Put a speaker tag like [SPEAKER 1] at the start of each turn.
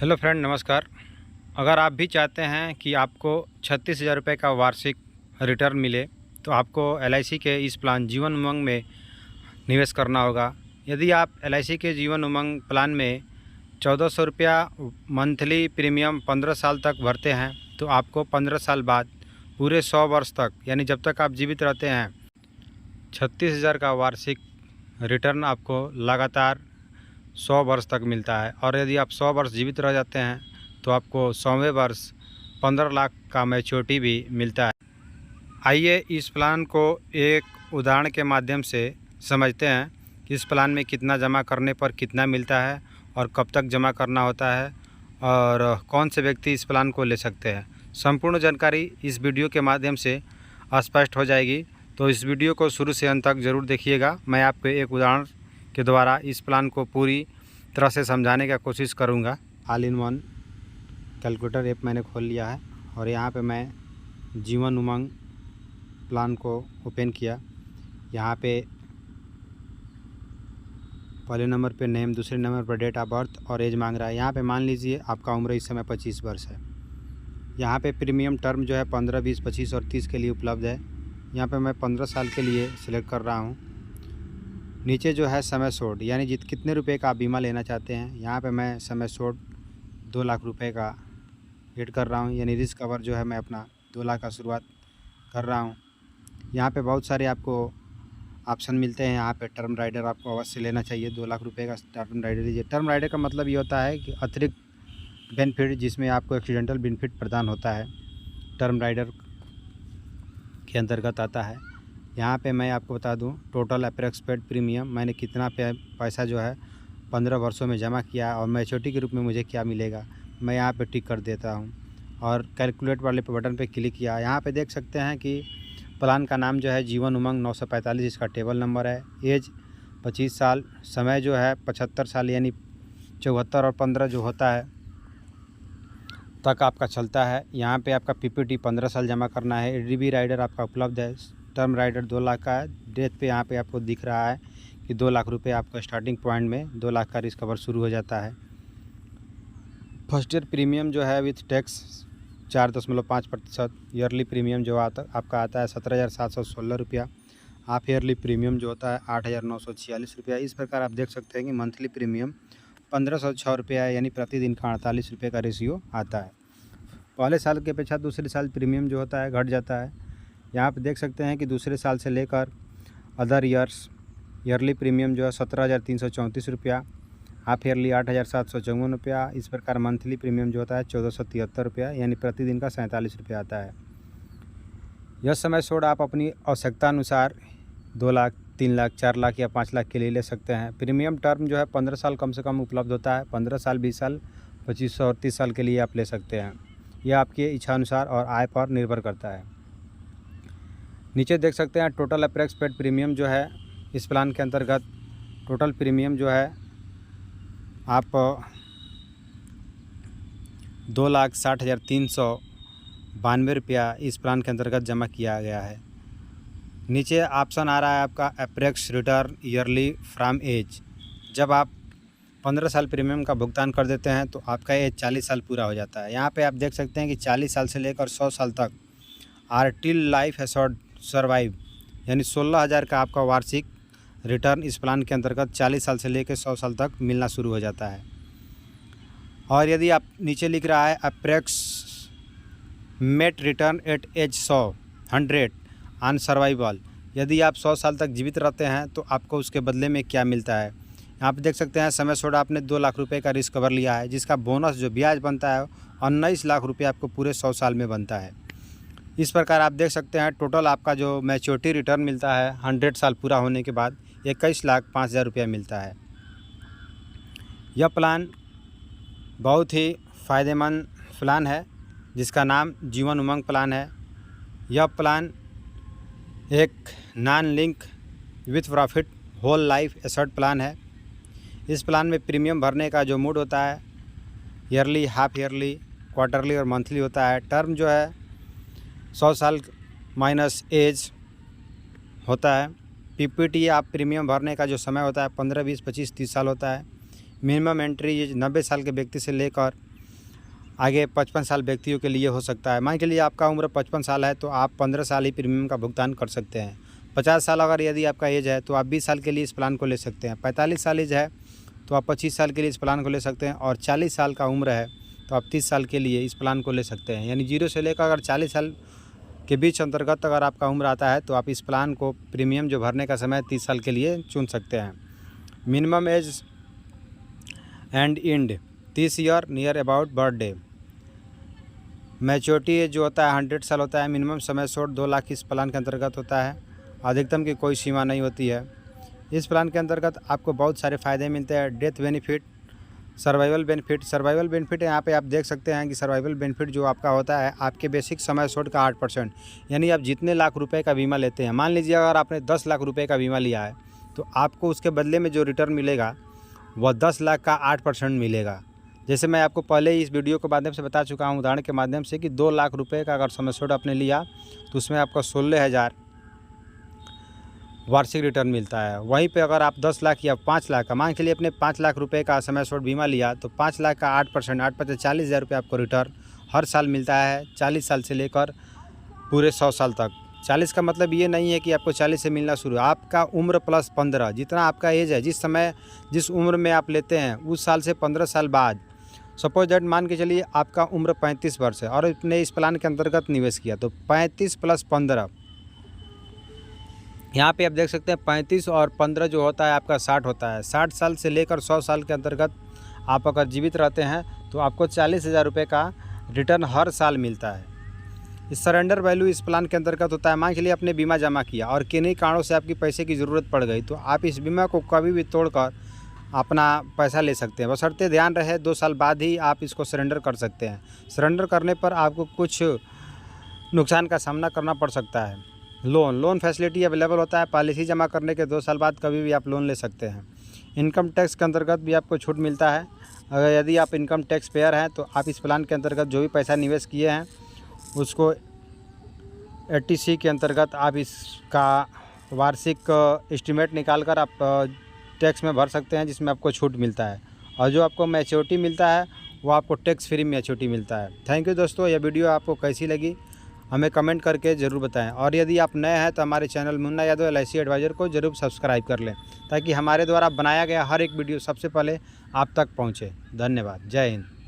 [SPEAKER 1] Hello friend, नमस्कार। अगर आप भी चाहते हैं कि आपको 36,000 रुपये का वार्षिक रिटर्न मिले तो आपको एलआईसी के इस प्लान जीवन उमंग में निवेश करना होगा। यदि आप एलआईसी के जीवन उमंग प्लान में 1400 रुपया मंथली प्रीमियम 15 साल तक भरते हैं तो आपको 15 साल बाद पूरे 100 वर्ष तक, यानी जब तक आप जीवित रहते हैं, 36,000 का वार्षिक रिटर्न आपको लगातार 100 वर्ष तक मिलता है। और यदि आप 100 वर्ष जीवित रह जाते हैं तो आपको 100वें वर्ष 15 लाख का मैच्योरिटी भी मिलता है। आइए इस प्लान को एक उदाहरण के माध्यम से समझते हैं कि इस प्लान में कितना जमा करने पर कितना मिलता है और कब तक जमा करना होता है और कौन से व्यक्ति इस प्लान को ले सकते हैं। संपूर्ण जानकारी इस वीडियो के माध्यम से स्पष्ट हो जाएगी, तो इस वीडियो को शुरू से अंत तक ज़रूर देखिएगा। मैं आपको एक उदाहरण के द्वारा इस प्लान को पूरी तरह से समझाने का कोशिश करूंगा। All in one calculator app मैंने खोल लिया है और यहाँ पे मैं जीवन उमंग प्लान को ओपन किया। यहाँ पे पहले नंबर पे नेम, दूसरे नंबर पर डेट ऑफ बर्थ और एज मांग रहा है। यहाँ पे मान लीजिए आपका उम्र इस समय 25 वर्ष है। यहाँ पे प्रीमियम टर्म जो है 15, 20, 25 और 30 के लिए उपलब्ध है। यहाँ पे मैं 15 साल के लिए सिलेक्ट कर रहा हूँ। नीचे जो है समय सोड, यानी कितने रुपए का आप बीमा लेना चाहते हैं। यहाँ पे मैं समय सोड 2 लाख रुपए का एड कर रहा हूँ, यानी रिस्क कवर जो है मैं अपना 2 लाख का शुरुआत कर रहा हूँ। यहाँ पे बहुत सारे आपको ऑप्शन मिलते हैं। यहाँ पे टर्म राइडर आपको अवश्य लेना चाहिए। 2 लाख रुपए का टर्म राइडर लीजिए। टर्म राइडर का मतलब ये होता है कि अतिरिक्त बेनिफिट जिसमें आपको एक्सीडेंटल बेनिफिट प्रदान होता है, टर्म राइडर के अंतर्गत आता है। यहाँ पे मैं आपको बता दूं टोटल अप्रॉक्स पेड प्रीमियम मैंने कितना पैसा जो है 15 वर्षों में जमा किया और मैच्योरिटी के रूप में मुझे क्या मिलेगा, मैं यहाँ पे टिक कर देता हूँ और कैलकुलेट वाले बटन पे क्लिक किया। यहाँ पे देख सकते हैं कि प्लान का नाम जो है जीवन उमंग 945, इसका टेबल नंबर है। एज 25 साल, समय जो है 75 साल, यानी 74 और 15 जो होता है तक आपका चलता है। यहाँ पे आपका पीपीटी 15 साल जमा करना है। एडीबी राइडर आपका उपलब्ध है। टर्म राइडर 2 लाख का है। डेथ पे यहाँ पे आपको दिख रहा है कि 2 लाख रुपए आपका स्टार्टिंग पॉइंट में 2 लाख का रिस्क कवर शुरू हो जाता है। फर्स्ट ईयर प्रीमियम जो है विथ टैक्स 4.5%। ईयरली प्रीमियम जो आपका आता है 17,716 रुपया। हाफ ईयरली प्रीमियम जो होता है 8,946 रुपया। इस प्रकार आप देख सकते हैं कि मंथली प्रीमियम 1,506 रुपया है, यानी प्रतिदिन का 48 रुपये का रेशियो आता है। पहले साल की अपेक्षा दूसरे साल प्रीमियम जो होता है घट जाता है। यहाँ पे देख सकते हैं कि दूसरे साल से लेकर अदर ईयर्स ईयरली प्रीमियम जो है 17,334 रुपया, हाफ ईयरली 8,754 रुपया। इस प्रकार मंथली प्रीमियम जो होता है 1,473 रुपया, यानी प्रतिदिन का 47 रुपया आता है। यह समय छोड़ आप अपनी आवश्यकता अनुसार 2 लाख, 3 लाख, 4 लाख या 5 लाख के लिए ले सकते हैं। प्रीमियम टर्म जो है 15 साल कम से कम उपलब्ध होता है। 15 साल, 20 साल, 25 और 30 साल के लिए आप ले सकते हैं। यह आपकी इच्छा अनुसार और आय पर निर्भर करता है। नीचे देख सकते हैं टोटल अप्रॉक्स पेड प्रीमियम जो है इस प्लान के अंतर्गत टोटल प्रीमियम जो है आप 2,60,392 रुपया इस प्लान के अंतर्गत जमा किया गया है। नीचे ऑप्शन आ रहा है आपका approx return yearly from age. जब आप 15 साल प्रीमियम का भुगतान कर देते हैं तो आपका एज 40 साल पूरा हो जाता है। यहाँ पे आप देख सकते हैं कि 40 साल से लेकर 100 साल तक टिल लाइफ एश्योर्ड सर्वाइव, यानी 16,000 का आपका वार्षिक रिटर्न इस प्लान के अंतर्गत 40 साल से लेकर 100 साल तक मिलना शुरू हो जाता है। और यदि आप नीचे लिख रहा है approx mat return at age 100 on survival, यदि आप 100 साल तक जीवित रहते हैं तो आपको उसके बदले में क्या मिलता है। यहाँ पे देख सकते हैं समय छोड़ आपने 2 लाख रुपए का रिस्क कवर लिया है, जिसका बोनस जो ब्याज बनता है 19 लाख रुपये आपको पूरे 100 साल में बनता है। इस प्रकार आप देख सकते हैं टोटल आपका जो मैच्योरिटी रिटर्न मिलता है 100 साल पूरा होने के बाद 21,05,000 रुपया मिलता है। यह प्लान बहुत ही फ़ायदेमंद प्लान है जिसका नाम जीवन उमंग प्लान है। यह प्लान एक non link with profit whole life asset plan है। इस प्लान में प्रीमियम भरने का जो मोड होता है ईयरली, हाफ ईयरली, क्वार्टरली और मंथली होता है। टर्म जो है 100 साल माइनस एज होता है। पीपीटी आप प्रीमियम भरने का जो समय होता है 15, 20, 25, 30 साल होता है। मिनिमम एंट्री एज 90 साल के व्यक्ति से लेकर आगे 55 साल व्यक्तियों के लिए हो सकता है। मान के लिए आपका उम्र 55 साल है तो आप 15 साल ही प्रीमियम का भुगतान कर सकते हैं। 50 साल अगर यदि आपका एज है तो आप 20 साल के लिए इस प्लान को ले सकते हैं। 45 साल एज है तो आप 25 साल के लिए इस प्लान को ले सकते हैं। और 40 साल का उम्र है तो आप 30 साल के लिए इस प्लान को ले सकते हैं। यानी 0 से लेकर अगर 40 साल के बीच अंतर्गत अगर आपका उम्र आता है तो आप इस प्लान को प्रीमियम जो भरने का समय 30 साल के लिए चुन सकते हैं। Minimum age and end 30 year near about birthday. Maturity age जो होता है 100 साल होता है। मिनिमम समय शॉर्ट 2 लाख इस प्लान के अंतर्गत होता है। अधिकतम की कोई सीमा नहीं होती है। इस प्लान के अंतर्गत आपको बहुत सारे फ़ायदे मिलते हैं। Death benefit, survival benefit. Survival benefit यहाँ पे आप देख सकते हैं कि सर्वाइवल बेनिफिट जो आपका होता है आपके बेसिक समय शॉर्ट का 8%। यानी आप जितने लाख रुपए का बीमा लेते हैं, मान लीजिए अगर आपने 10 लाख रुपए का बीमा लिया है तो आपको उसके बदले में जो रिटर्न मिलेगा वह 10 लाख का 8% मिलेगा। जैसे मैं आपको पहले ही इस वीडियो के माध्यम से बता चुका हूँ, उदाहरण के माध्यम से, कि 2 लाख रुपए का अगर समय शॉर्ट आपने लिया तो उसमें आपको 16,000 वार्षिक रिटर्न मिलता है। वहीं पे अगर आप 10 लाख या 5 लाख का, मान के लिए अपने 5 लाख रुपए का समय शॉर्ट बीमा लिया तो 5 लाख का 8%, 8 × 40,000 रुपये आपको रिटर्न हर साल मिलता है, 40 साल से लेकर पूरे 100 साल तक। 40 का मतलब ये नहीं है कि आपको 40 से मिलना शुरू, आपका उम्र प्लस 15, जितना आपका एज है, जिस समय जिस उम्र में आप लेते हैं उस साल से 15 साल बाद, सपोज दैट मान के चलिए आपका उम्र 35 वर्ष है और आपने इस प्लान के अंतर्गत निवेश किया तो 35 + 15, यहाँ पे आप देख सकते हैं 35 और 15 जो होता है आपका 60 होता है। 60 साल से लेकर 100 साल के अंतर्गत आप अगर जीवित रहते हैं तो आपको 40,000 रुपये का रिटर्न हर साल मिलता है। इस सरेंडर वैल्यू इस प्लान के अंतर्गत होता है। मान के लिए आपने बीमा जमा किया और किन्हीं कारणों से आपकी पैसे की ज़रूरत पड़ गई तो आप इस बीमा को कभी भी तोड़कर अपना पैसा ले सकते हैं। बशर्ते ध्यान रहे 2 साल बाद ही आप इसको सरेंडर कर सकते हैं। सरेंडर करने पर आपको कुछ नुकसान का सामना करना पड़ सकता है। लोन फैसिलिटी अवेलेबल होता है। पॉलिसी जमा करने के 2 साल बाद कभी भी आप लोन ले सकते हैं। इनकम टैक्स के अंतर्गत भी आपको छूट मिलता है। अगर यदि आप इनकम टैक्स पेयर हैं तो आप इस प्लान के अंतर्गत जो भी पैसा निवेश किए हैं उसको 80C के अंतर्गत आप इसका वार्षिक एस्टीमेट निकाल कर आप टैक्स में भर सकते हैं, जिसमें आपको छूट मिलता है। और जो आपको मैच्योरिटी मिलता है वो आपको टैक्स फ्री मैच्योरिटी मिलता है। थैंक यू दोस्तों, यह वीडियो आपको कैसी लगी हमें कमेंट करके ज़रूर बताएं। और यदि आप नए हैं तो हमारे channel Munna Yadav LIC advisor को ज़रूर सब्सक्राइब कर लें ताकि हमारे द्वारा बनाया गया हर एक वीडियो सबसे पहले आप तक पहुँचे। धन्यवाद। जय हिंद।